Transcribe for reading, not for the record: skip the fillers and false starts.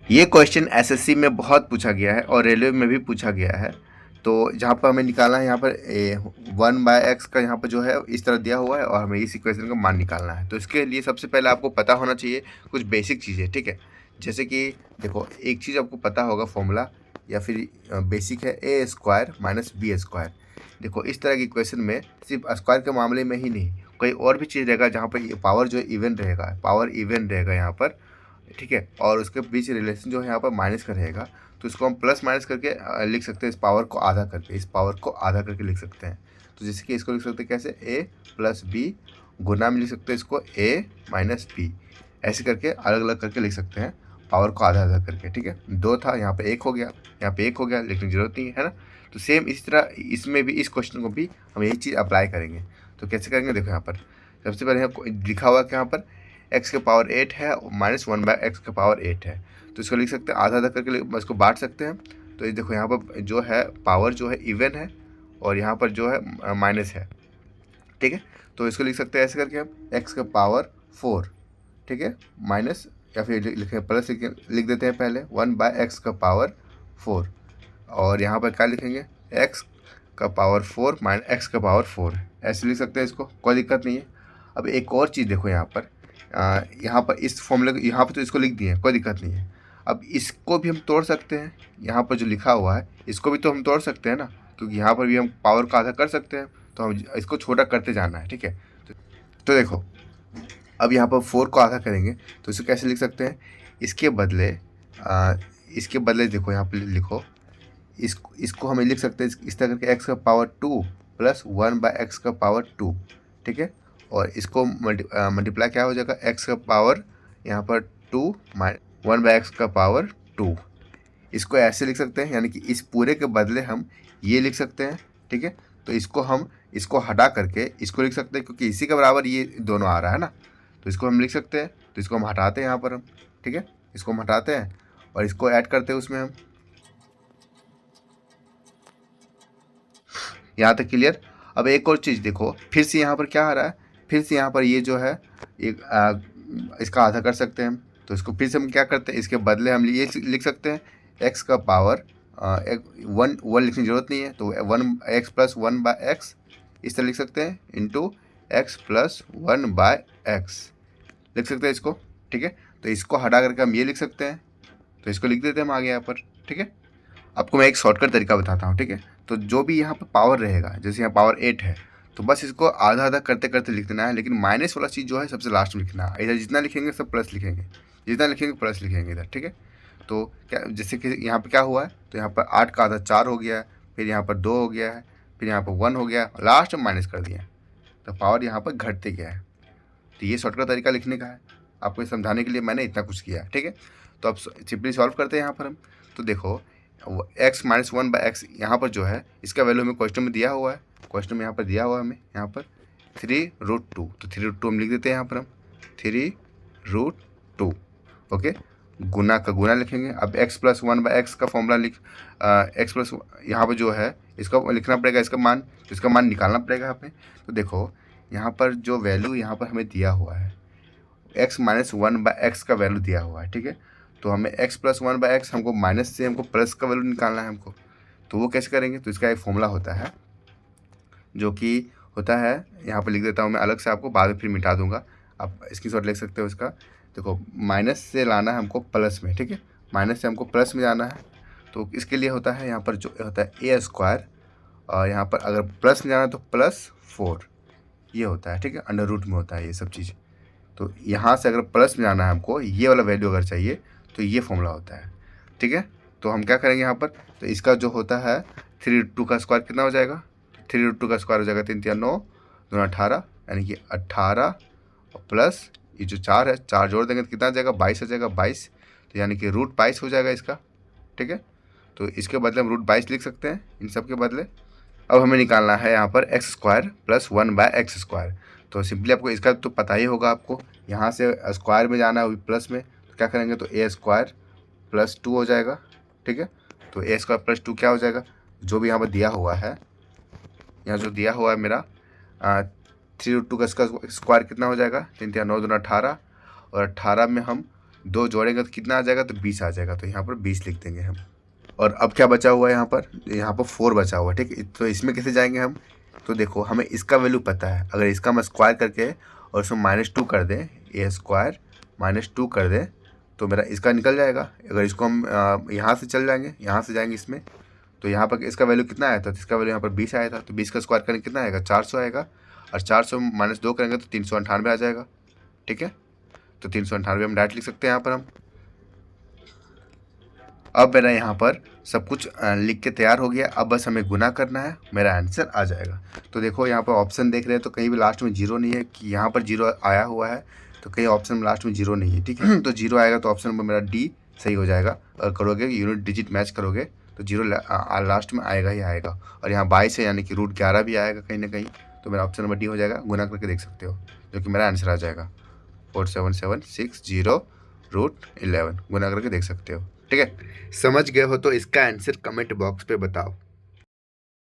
ये question SSC में बहुत पूछा गया है और रेलवे में भी पूछा गया है। तो जहाँ पर हमें निकालना है, यहाँ पर 1/x का यहाँ पर जो है इस तरह दिया हुआ है और हमें इस इक्वेशन का मान निकालना है। तो इसके लिए सबसे पहले आपको पता होना चाहिए कुछ बेसिक चीज़ें, ठीक है। जैसे कि देखो, एक चीज़ आपको पता होगा फॉर्मूला, या फिर बेसिक है a² माइनस b²। देखो, इस तरह की इक्वेशन में सिर्फ स्क्वायर के मामले में ही नहीं, कोई और भी चीज़ रहेगा जहाँ पर पावर जो इवन रहेगा, पावर इवन रहेगा यहाँ पर, ठीक है। और उसके बीच रिलेशन जो है यहाँ पर माइनस का रहेगा, तो इसको हम प्लस माइनस करके लिख सकते हैं, इस पावर को आधा करके, इस पावर को आधा करके लिख सकते हैं। तो जैसे कि इसको लिख सकते हैं कैसे, a प्लस बी, गुना में लिख सकते हैं इसको a माइनस बी, ऐसे करके अलग अलग करके लिख सकते हैं, पावर को आधा आधा करके, ठीक है। दो था, यहाँ पे एक हो गया, यहाँ पे एक हो गया, लिखने की जरूरत नहीं है ना। तो सेम इसी तरह इसमें भी, इस क्वेश्चन को भी हम यही चीज़ अप्लाई करेंगे। तो कैसे करेंगे, देखो यहाँ पर सबसे पहले यहाँ लिखा हुआ है कि यहाँ पर x के पावर 8 है माइनस 1/x के पावर 8 है। तो इसको लिख सकते हैं आधा आधा करके, इसको बांट सकते हैं। तो ये देखो, यहाँ पर जो है पावर जो है इवन है और यहाँ पर जो है माइनस है, ठीक है। तो इसको लिख सकते हैं ऐसे करके हम x का पावर 4, ठीक है, माइनस, या फिर लिखे प्लस लिख देते हैं पहले 1/x का पावर 4, और यहाँ पर क्या लिखेंगे, x का पावर 4 माइनस x का पावर 4, ऐसे लिख सकते हैं इसको, कोई दिक्कत नहीं है। अब एक और चीज़ देखो, यहाँ पर इस फॉर्मूले को यहाँ पर तो इसको लिख दिए, कोई दिक्कत नहीं है। अब इसको भी हम तोड़ सकते हैं, यहाँ पर जो लिखा हुआ है इसको भी तो हम तोड़ सकते हैं ना, क्योंकि यहाँ पर भी हम पावर का आधा कर सकते हैं। तो हम इसको छोटा करते जाना है, ठीक है। तो देखो, अब यहाँ पर 4 को आधा करेंगे तो इसे कैसे लिख सकते हैं, इसके बदले देखो यहाँ पर लिखो, इसको हमें लिख सकते हैं इस तरह करके, x का पावर 2 प्लस 1/x का पावर 2, ठीक है। और इसको मल्टीप्लाई क्या हो जाएगा, x का पावर यहाँ पर 2 माइनस 1/x का पावर 2। इसको ऐसे लिख सकते हैं, यानी कि इस पूरे के बदले हम ये लिख सकते हैं, ठीक है। तो इसको हटा करके इसको लिख सकते हैं, क्योंकि इसी के बराबर ये दोनों आ रहा है ना। तो इसको हम लिख सकते हैं, तो इसको हम हटाते हैं यहाँ पर हम, ठीक है। इसको हम हटाते हैं और इसको ऐड करते हैं उसमें हम। यहाँ तक क्लियर। अब एक और चीज़ देखो, फिर से यहाँ पर क्या आ रहा है, फिर से यहाँ पर ये जो है इसका आधा कर सकते हैं हम। तो इसको फिर से हम क्या करते हैं, इसके बदले हम ये लिख सकते हैं x का पावर 1 लिखने की जरूरत नहीं है, तो 1x प्लस 1/x इस तरह लिख सकते हैं, इंटू x प्लस 1/x लिख सकते हैं इसको, ठीक है। तो इसको हटा करके हम ये लिख सकते हैं, तो इसको लिख देते हैं हम आगे यहाँ पर, ठीक है। आपको मैं एक शॉर्टकट तरीका बताता हूँ, ठीक है। तो जो भी यहाँ पर पावर रहेगा, जैसे यहाँ पावर 8 है, तो बस इसको आधा आधा करते करते लिख देना है, लेकिन माइनस वाला चीज़ जो है सबसे लास्ट में लिखना है। इधर जितना लिखेंगे सब प्लस लिखेंगे, जितना लिखेंगे प्लस लिखेंगे इधर, ठीक है। तो क्या, जैसे कि यहाँ पर क्या हुआ है, तो यहाँ पर 8 का आधा 4 हो गया है, फिर यहाँ पर 2 हो गया है, फिर यहाँ पर 1 हो गया, लास्ट में माइनस कर दिया, तो पावर यहाँ पर घटते गया है। तो ये शॉर्टकट तरीका लिखने का है, आपको समझाने के लिए मैंने इतना कुछ किया है, ठीक है। तो अब सिंपली सॉल्व करते हैं यहाँ पर हम। तो देखो, x माइनस 1/x यहाँ पर जो है इसका वैल्यू हमें क्वेश्चन में दिया हुआ है, क्वेश्चन में यहाँ पर दिया हुआ है हमें, यहाँ पर 3√2, तो 3√2 हम लिख देते हैं यहाँ पर हम 3√2, ओके। गुना का गुना लिखेंगे। अब x प्लस 1/x का फॉर्मूला x प्लस यहाँ पर जो है इसका लिखना पड़ेगा, इसका मान, तो इसका मान निकालना पड़ेगा यहाँ पे। तो देखो, यहाँ पर जो वैल्यू यहाँ पर हमें दिया हुआ है, x माइनस 1/x का वैल्यू दिया हुआ है, ठीक है। तो हमें x प्लस 1/x, हमको माइनस से हमको प्लस का वैल्यू निकालना है हमको। तो वो कैसे करेंगे, तो इसका एक फॉर्मूला होता है, जो कि होता है, यहाँ पर लिख देता हूँ मैं अलग से, आपको बाद में फिर मिटा दूंगा, आप स्क्रीनशॉट लिख सकते हो इसका। देखो, माइनस से लाना है हमको प्लस में, ठीक है, माइनस से हमको प्लस में जाना है। तो इसके लिए होता है यहाँ पर जो होता है a², और यहाँ पर अगर प्लस में जाना है तो +4 ये होता है, ठीक है, अंडर रूट में होता है ये सब चीज़। तो यहाँ से अगर प्लस में जाना है हमको, ये वाला वैल्यू अगर चाहिए, तो ये फॉर्मूला होता है, ठीक है। तो हम क्या करेंगे यहाँ पर, तो इसका जो होता है 3√2 का स्क्वायर कितना हो जाएगा, 3√2 का स्क्वायर हो जाएगा 3 3 9 2 18, यानी कि 18 और प्लस ये जो 4 है, 4 जोड़ देंगे तो कितना आ जाएगा, 22 आ जाएगा, 22। तो यानी कि √22 हो जाएगा इसका, ठीक है। तो इसके बदले हम √22 लिख सकते हैं इन सब के बदले। अब हमें निकालना है यहाँ पर x² प्लस 1/x²। तो सिंपली आपको इसका तो पता ही होगा, आपको यहाँ से स्क्वायर में जाना है, वो प्लस में, तो क्या करेंगे, तो a² प्लस 2 हो जाएगा, ठीक है। तो a² प्लस 2 क्या हो जाएगा, जो भी यहाँ पर दिया हुआ है, यहाँ जो दिया हुआ है मेरा 3√2 का स्क्वायर कितना हो जाएगा, 3 3 9 2 18, और 18 में हम 2 जोड़ेंगे तो कितना आ जाएगा, तो 20 आ जाएगा। तो यहाँ पर 20 लिख देंगे हम। और अब क्या बचा हुआ है यहाँ पर 4 बचा हुआ है, ठीक है। तो इसमें कैसे जाएंगे हम, तो देखो हमें इसका वैल्यू पता है। अगर इसका हम स्क्वायर करके और उसमें -2 कर दें, ए स्क्वायर -2 कर दें, तो मेरा इसका निकल जाएगा। अगर इसको हम यहाँ से चल जाएंगे, यहाँ से जाएंगे इसमें, तो यहाँ पर इसका वैल्यू कितना आया था, तो इसका वैल्यू यहाँ पर 20 आया था। तो 20 का स्क्वायर करेंगे कितना आएगा, 400 आएगा। और 400 में -2 करेंगे तो 398 आ जाएगा, ठीक है। तो 398 हम डायरेक्ट लिख सकते हैं यहाँ पर हम। अब मेरा यहाँ पर सब कुछ लिख के तैयार हो गया। अब बस हमें गुना करना है, मेरा आंसर आ जाएगा। तो देखो यहाँ पर ऑप्शन देख रहे हैं, तो कहीं भी लास्ट में 0 नहीं है, कि यहाँ पर 0 आया हुआ है, तो कहीं ऑप्शन में लास्ट में 0 नहीं है, ठीक है। तो 0 आएगा तो ऑप्शन नंबर मेरा डी सही हो जाएगा। और करोगे यूनिट डिजिट मैच करोगे तो 0 लास्ट में आएगा ही आएगा। और यहाँ 22 है, यानी कि √11 भी आएगा कहीं ना कहीं। तो मेरा ऑप्शन नंबर डी हो जाएगा। गुना करके देख सकते हो, जो कि मेरा आंसर आ जाएगा 47760 √11। गुना करके देख सकते हो, ठीक है। समझ गए हो तो इसका आंसर कमेंट बॉक्स पे बताओ।